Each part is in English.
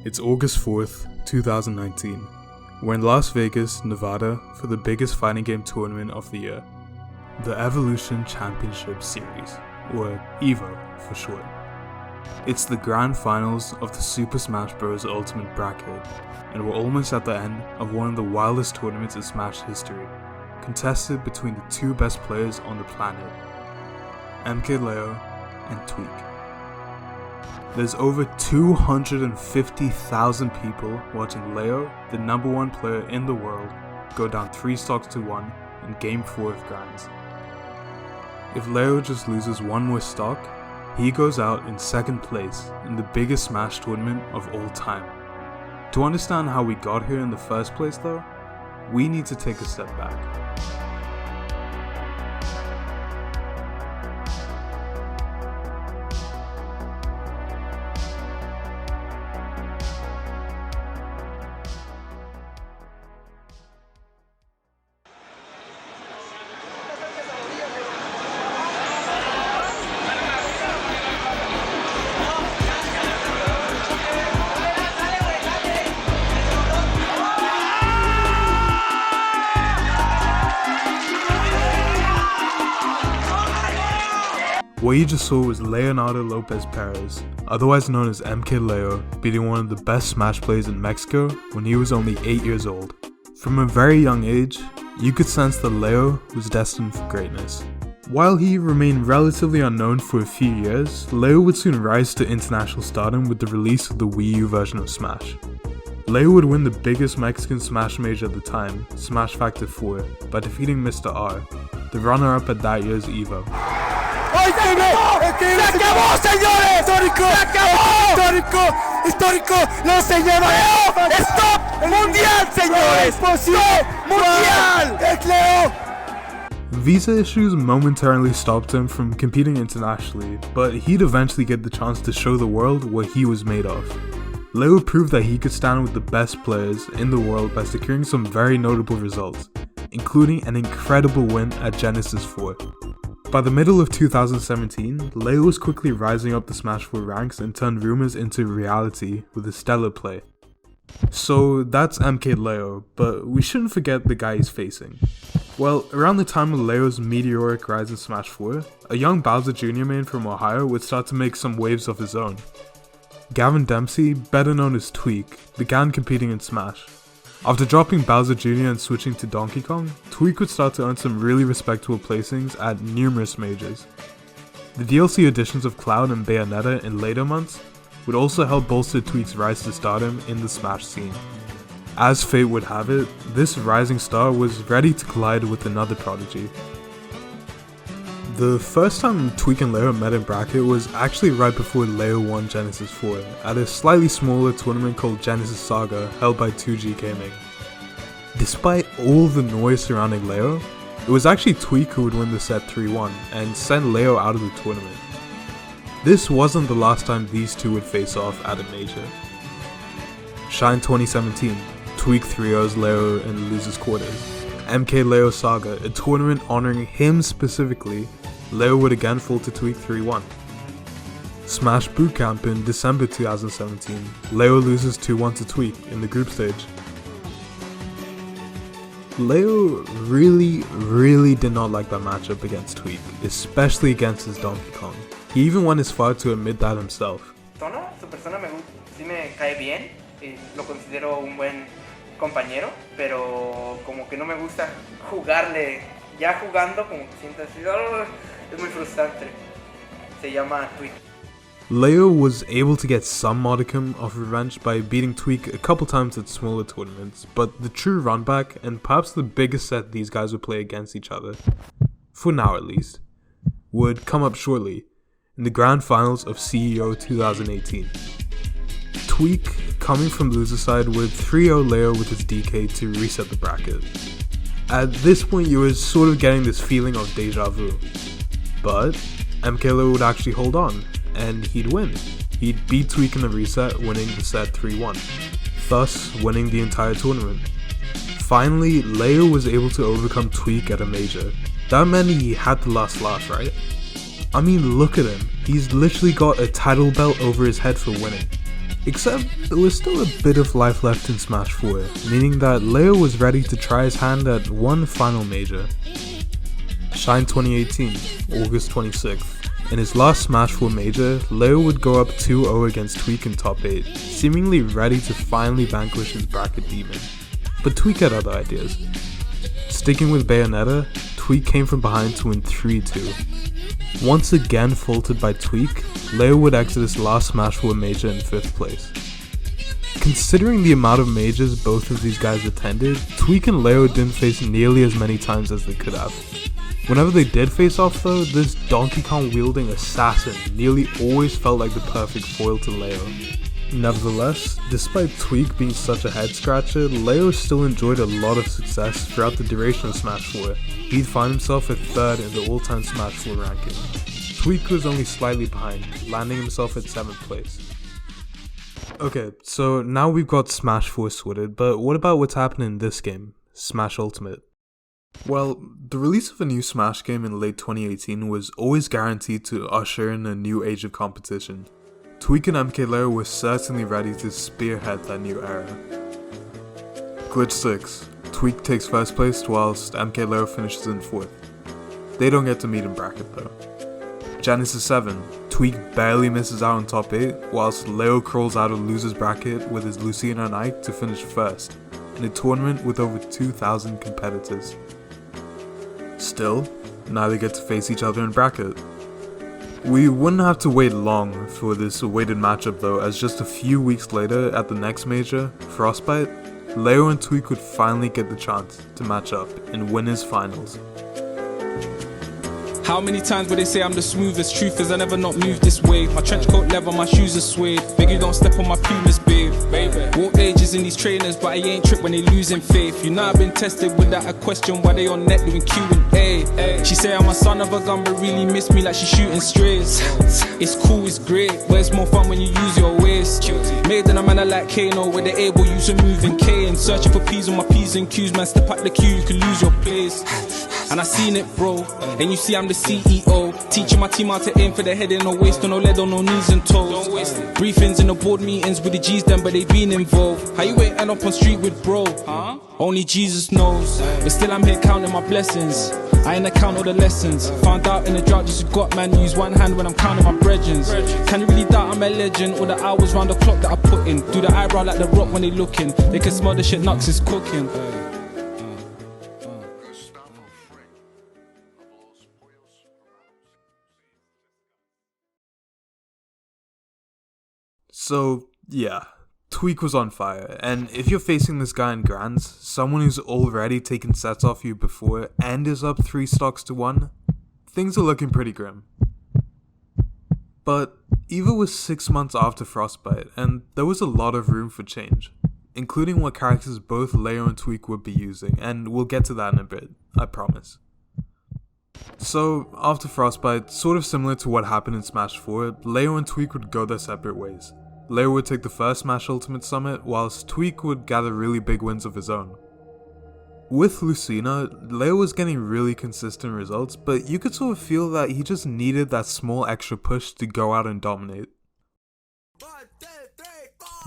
It's August 4th, 2019. We're in Las Vegas, Nevada for the biggest fighting game tournament of the year, the Evolution Championship Series, or EVO for short. It's the grand finals of the Super Smash Bros. Ultimate bracket, and we're almost at the end of one of the wildest tournaments in Smash history, contested between the two best players on the planet, mkleo and Tweak. There's over 250,000 people watching Leo, the #1 player in the world, go down 3 stocks to 1 in Game 4 of Grands. If Leo just loses one more stock, he goes out in 2nd place in the biggest Smash tournament of all time. To understand how we got here in the first place though, we need to take a step back. What you just saw was Leonardo Lopez Perez, otherwise known as mkleo, beating one of the best Smash players in Mexico when he was only 8 years old. From a very young age, you could sense that Leo was destined for greatness. While he remained relatively unknown for a few years, Leo would soon rise to international stardom with the release of the Wii U version of Smash. Leo would win the biggest Mexican Smash major at the time, Smash Factor 4, by defeating Mr. R, the runner-up at that year's EVO. ¡Se acabó, señores! ¡Histórico! ¡Se acabó! ¡Histórico! ¡No se lleva! ¡Stop! ¡Mundial, señores! ¡Stop! ¡Mundial! ¡mkleo! Visa issues momentarily stopped him from competing internationally, but he'd eventually get the chance to show the world what he was made of. Leo proved that he could stand with the best players in the world by securing some very notable results, including an incredible win at Genesis 4. By the middle of 2017, Leo was quickly rising up the Smash 4 ranks and turned rumors into reality with his stellar play. So that's mkleo, but we shouldn't forget the guy he's facing. Well, around the time of Leo's meteoric rise in Smash 4, a young Bowser Jr. main from Ohio would start to make some waves of his own. Gavin Dempsey, better known as Tweak, began competing in Smash. After dropping Bowser Jr. and switching to Donkey Kong, Tweak would start to earn some really respectable placings at numerous majors. The DLC additions of Cloud and Bayonetta in later months would also help bolster Tweak's rise to stardom in the Smash scene. As fate would have it, this rising star was ready to collide with another prodigy. The first time Tweak and Leo met in bracket was actually right before Leo won Genesis 4, at a slightly smaller tournament called Genesis Saga held by 2G Gaming. Despite all the noise surrounding Leo, it was actually Tweak who would win the set 3-1 and send Leo out of the tournament. This wasn't the last time these two would face off at a major. Shine 2017, Tweak 3-0s Leo in losers quarters. mkleo Saga, a tournament honoring him specifically, Leo would again fall to Tweak 3-1. Smash Bootcamp in December 2017, Leo loses 2-1 to Tweak in the group stage. Leo really did not like that matchup against Tweak, especially against his Donkey Kong. He even went as far to admit that himself. Tono, su persona sí me cae bien, y lo considero un buen compañero, pero como que no me gusta jugarle, ya jugando como que siento así, es muy frustrante. Se llama Tweak. Leo was able to get some modicum of revenge by beating Tweak a couple times at smaller tournaments, but the true runback, and perhaps the biggest set these guys would play against each other, for now at least, would come up shortly, in the grand finals of CEO 2018. Tweak, coming from loser side, would 3-0 Leo with his DK to reset the bracket. At this point you were sort of getting this feeling of deja vu, but mkleo would actually hold on, and he'd win. He'd beat Tweak in the reset, winning the set 3-1, thus winning the entire tournament. Finally, Leo was able to overcome Tweak at a major. That meant he had the last laugh, right? I mean, look at him. He's literally got a title belt over his head for winning. Except there was still a bit of life left in Smash 4, meaning that Leo was ready to try his hand at one final major. Shine 2018, August 26th. In his last Smash 4 major, Leo would go up 2-0 against Tweak in top 8, seemingly ready to finally vanquish his bracket demon. But Tweak had other ideas. Sticking with Bayonetta, Tweak came from behind to win 3-2. Once again faltered by Tweak, Leo would exit his last Smash 4 major in 5th place. Considering the amount of majors both of these guys attended, Tweak and Leo didn't face nearly as many times as they could have. Whenever they did face off though, this Donkey Kong wielding assassin nearly always felt like the perfect foil to Leo. Nevertheless, despite Tweak being such a head scratcher, Leo still enjoyed a lot of success throughout the duration of Smash 4. He'd find himself at 3rd in the all-time Smash 4 ranking. Tweak was only slightly behind, landing himself at 7th place. Okay, so now we've got Smash 4 sorted, but what about what's happening in this game, Smash Ultimate? Well, the release of a new Smash game in late 2018 was always guaranteed to usher in a new age of competition. Tweak and mkleo were certainly ready to spearhead that new era. Glitch 6. Tweak takes 1st place whilst mkleo finishes in 4th. They don't get to meet in bracket though. Genesis 7. Tweak barely misses out on top 8 whilst Leo crawls out of loser's bracket with his Lucina and Ike to finish 1st, in a tournament with over 2,000 competitors. Still, now they get to face each other in bracket. We wouldn't have to wait long for this awaited matchup though, as just a few weeks later at the next major, Frostbite, Leo and Tweak would finally get the chance to match up in winners finals. How many times would they say I'm the smoothest? Truth is I never not moved this way. My trench coat leather, my shoes are suede. Beg you don't step on my Pumas, babe. Walk ages in these trainers, but I ain't tripped when they losing faith. You know I've been tested without a question why they on net doing Q&A. She say I'm a son of a gun, but really miss me like she shooting strays. It's cool, it's great, but it's more fun when you use your waist. Made in a manner like Kano, where they able use a moving K and searching for P's on my P's and Q's. Man, step out the queue, you can lose your place. And I seen it, bro. And you see I'm the CEO, teaching my team how to aim for the head and no waist, on no lead, on no knees and toes. Briefings in the board meetings with the G's them, but they been involved. How you waiting up on street with bro? Only Jesus knows. But still I'm here counting my blessings. I ain't account all the lessons. Found out in the drought just got man, use one hand when I'm counting my brethrens. Can you really doubt I'm a legend? All the hours round the clock that I put in. Do the eyebrow like the Rock when they looking. They can smell the shit Nux is cooking. So, yeah, Tweak was on fire, and if you're facing this guy in Grands, someone who's already taken sets off you before and is up 3 stocks to 1, things are looking pretty grim. But EVO was 6 months after Frostbite, and there was a lot of room for change, including what characters both Leo and Tweak would be using, and we'll get to that in a bit, I promise. So, after Frostbite, sort of similar to what happened in Smash 4, Leo and Tweak would go their separate ways. Leo would take the first Smash Ultimate Summit, whilst Tweak would gather really big wins of his own. With Lucina, Leo was getting really consistent results, but you could sort of feel that he just needed that small extra push to go out and dominate.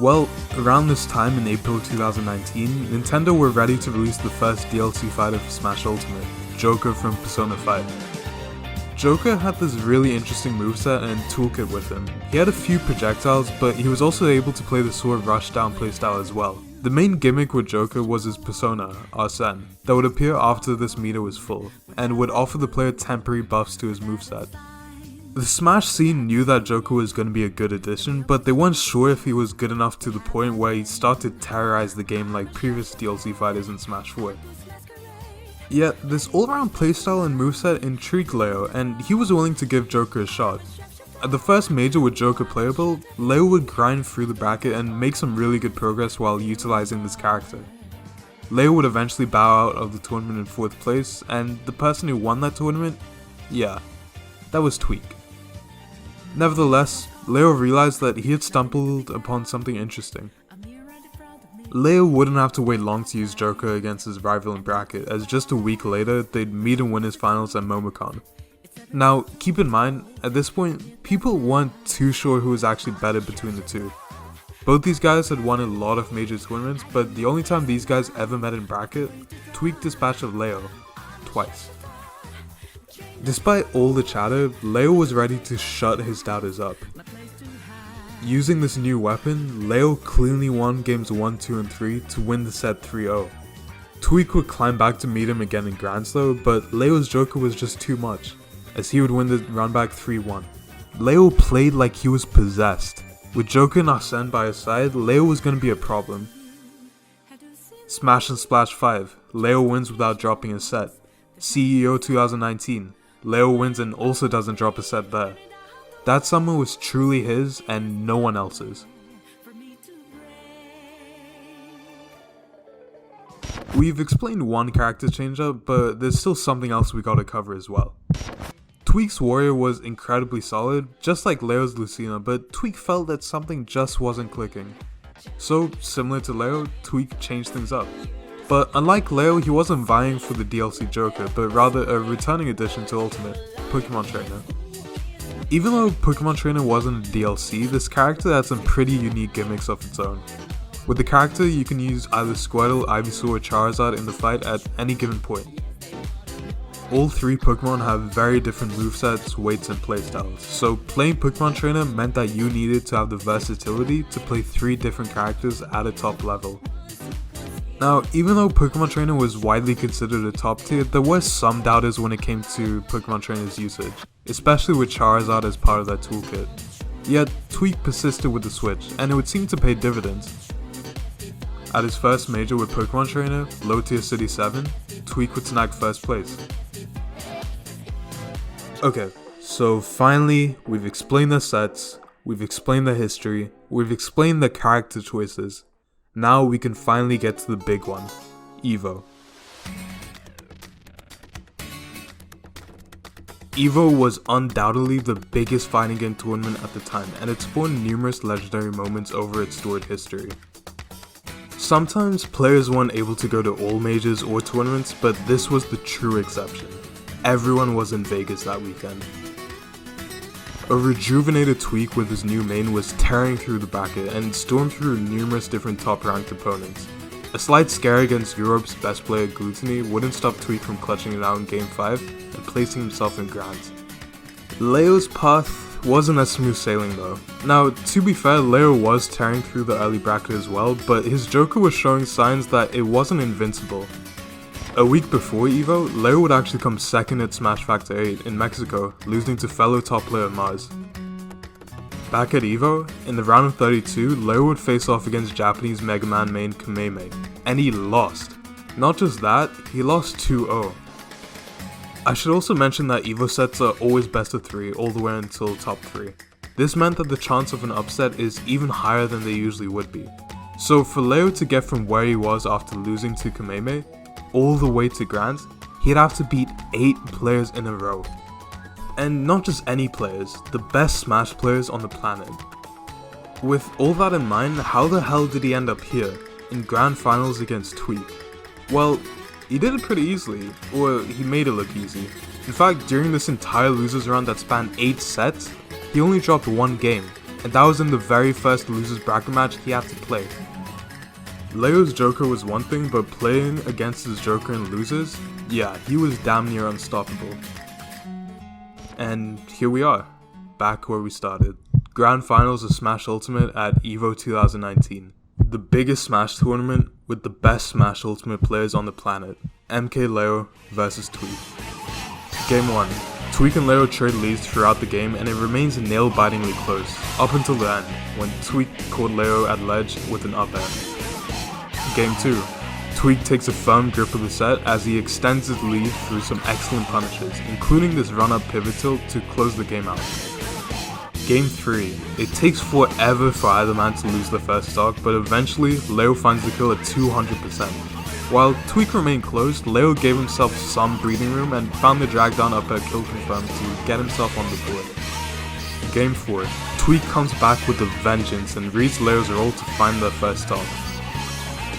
Well, around this time in April 2019, Nintendo were ready to release the first DLC fighter for Smash Ultimate, Joker from Persona 5. Joker had this really interesting moveset and toolkit with him. He had a few projectiles, but he was also able to play the sort of rushdown playstyle as well. The main gimmick with Joker was his persona, Arsene, that would appear after this meter was full, and would offer the player temporary buffs to his moveset. The Smash scene knew that Joker was going to be a good addition, but they weren't sure if he was good enough to the point where he'd start to terrorize the game like previous DLC fighters in Smash 4. Yet, this all-around playstyle and moveset intrigued Leo, and he was willing to give Joker a shot. At the first major with Joker playable, Leo would grind through the bracket and make some really good progress while utilizing this character. Leo would eventually bow out of the tournament in 4th place, and the person who won that tournament, yeah, that was Tweak. Nevertheless, Leo realized that he had stumbled upon something interesting. Leo wouldn't have to wait long to use Joker against his rival in bracket, as just a week later, they'd meet and win his finals at MomoCon. Now, keep in mind, at this point, people weren't too sure who was actually better between the two. Both these guys had won a lot of major tournaments, but the only time these guys ever met in bracket, Tweak dispatched of Leo twice. Despite all the chatter, Leo was ready to shut his doubters up. Using this new weapon, Leo cleanly won games 1, 2, and 3 to win the set 3-0. Tweak would climb back to meet him again in Grands though, but Leo's Joker was just too much, as he would win the run back 3-1. Leo played like he was possessed. With Joker and Arsene by his side, Leo was going to be a problem. Smash and Splash 5, Leo wins without dropping a set. CEO 2019, Leo wins and also doesn't drop a set there. That summer was truly his and no one else's. We've explained one character change up, but there's still something else we gotta cover as well. Tweak's Warrior was incredibly solid, just like Leo's Lucina, but Tweak felt that something just wasn't clicking. So, similar to Leo, Tweak changed things up. But unlike Leo, he wasn't vying for the DLC Joker, but rather a returning addition to Ultimate, Pokemon Trainer. Even though Pokemon Trainer wasn't a DLC, this character had some pretty unique gimmicks of its own. With the character, you can use either Squirtle, Ivysaur, or Charizard in the fight at any given point. All three Pokemon have very different movesets, weights, and playstyles, so playing Pokemon Trainer meant that you needed to have the versatility to play 3 different characters at a top level. Now, even though Pokemon Trainer was widely considered a top tier, there were some doubters when it came to Pokemon Trainer's usage, especially with Charizard as part of that toolkit. Yet, Tweak persisted with the switch, and it would seem to pay dividends. At his first major with Pokemon Trainer, Low Tier City 7, Tweak would snag first place. Okay, so finally, we've explained the sets, we've explained the history, we've explained the character choices. Now we can finally get to the big one, EVO. EVO was undoubtedly the biggest fighting game tournament at the time, and it spawned numerous legendary moments over its storied history. Sometimes players weren't able to go to all majors or tournaments, but this was the true exception. Everyone was in Vegas that weekend. A rejuvenated Tweak with his new main was tearing through the bracket and stormed through numerous different top-ranked opponents. A slight scare against Europe's best player Gluttony wouldn't stop Tweak from clutching it out in Game 5 and placing himself in Grands. Leo's path wasn't as smooth sailing though. Now, to be fair, Leo was tearing through the early bracket as well, but his Joker was showing signs that it wasn't invincible. A week before EVO, Leo would actually come second at Smash Factor 8 in Mexico, losing to fellow top player Mars. Back at EVO, in the round of 32, Leo would face off against Japanese Mega Man main Kameme, and he lost. Not just that, he lost 2-0. I should also mention that EVO sets are always best of 3 all the way until top 3. This meant that the chance of an upset is even higher than they usually would be. So for Leo to get from where he was after losing to Kameme all the way to Grands, he'd have to beat 8 players in a row. And not just any players, the best Smash players on the planet. With all that in mind, how the hell did he end up here, in Grand Finals against Tweak? Well, he did it pretty easily, or he made it look easy. In fact, during this entire losers round that spanned 8 sets, he only dropped 1 game, and that was in the very first losers bracket match he had to play. Leo's Joker was one thing, but playing against his Joker in losers, yeah, he was damn near unstoppable. And here we are, back where we started. Grand Finals of Smash Ultimate at EVO 2019. The biggest Smash tournament with the best Smash Ultimate players on the planet. mkleo versus Tweak. Game 1. Tweak and Leo trade leads throughout the game, and it remains nail-bitingly close, up until the end, when Tweak caught Leo at ledge with an up air. Game 2. Tweak takes a firm grip of the set as he extends his lead through some excellent punishes, including this run-up pivot tilt to close the game out. Game 3. It takes forever for either man to lose the first stock, but eventually Leo finds the kill at 200%. While Tweak remained close, Leo gave himself some breathing room and found the drag down up air kill confirmed to get himself on the board. Game 4. Tweak comes back with a vengeance and reads Leo's roll to find their first stock.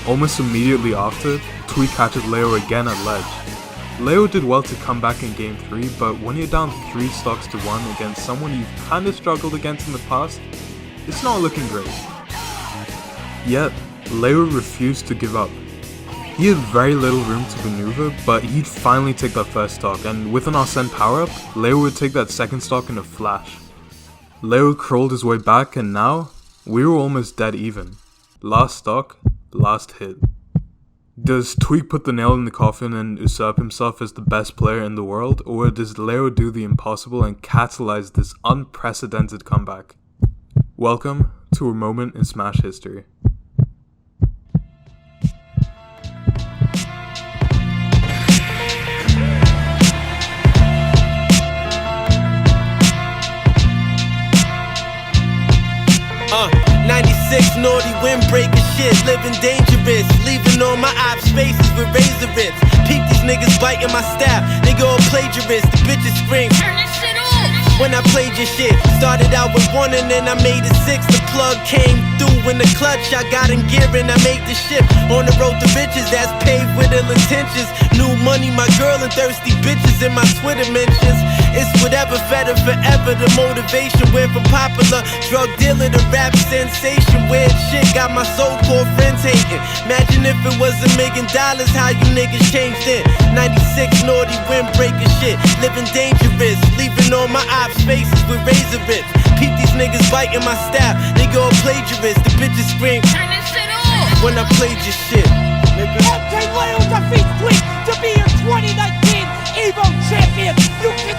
Almost immediately after, Tweak catches Leo again at ledge. Leo did well to come back in Game 3, but when you're down 3 stocks to 1 against someone you've kinda struggled against in the past, it's not looking great. Yet, Leo refused to give up. He had very little room to maneuver, but he'd finally take that first stock, and with an Arsene power-up, Leo would take that second stock in a flash. Leo crawled his way back, and now, we were almost dead even. Last stock, last hit. Does Tweak put the nail in the coffin and usurp himself as the best player in the world, or does Leo do the impossible and catalyze this unprecedented comeback? Welcome to a moment in Smash history. Uh, 96 naughty windbreaker shit, living dangerous, leaving all my op spaces with razor rips. Peep these niggas biting my style, nigga all plagiarists, the bitches scream. Turn this shit off! When I played your shit, started out with 1 and then I made it 6. The plug came through in the clutch, I got in gear and I made the ship. On the road to bitches that's paved with ill intentions. New money, my girl and thirsty bitches in my Twitter mentions. It's whatever, better forever, the motivation. Went from popular drug dealer to rap sensation. Weird shit got my so-called friends hating. Imagine if it was $1 million, how you niggas changed it. 96 naughty windbreaker shit, living dangerous, leaving all my op spaces with razor rips. Peep these niggas biting my style, nigga all plagiarists, the bitches scream. Turn this shit off! When I played your shit, nigga. mkleo defeats Tweak to be your 2019 Evo champion. You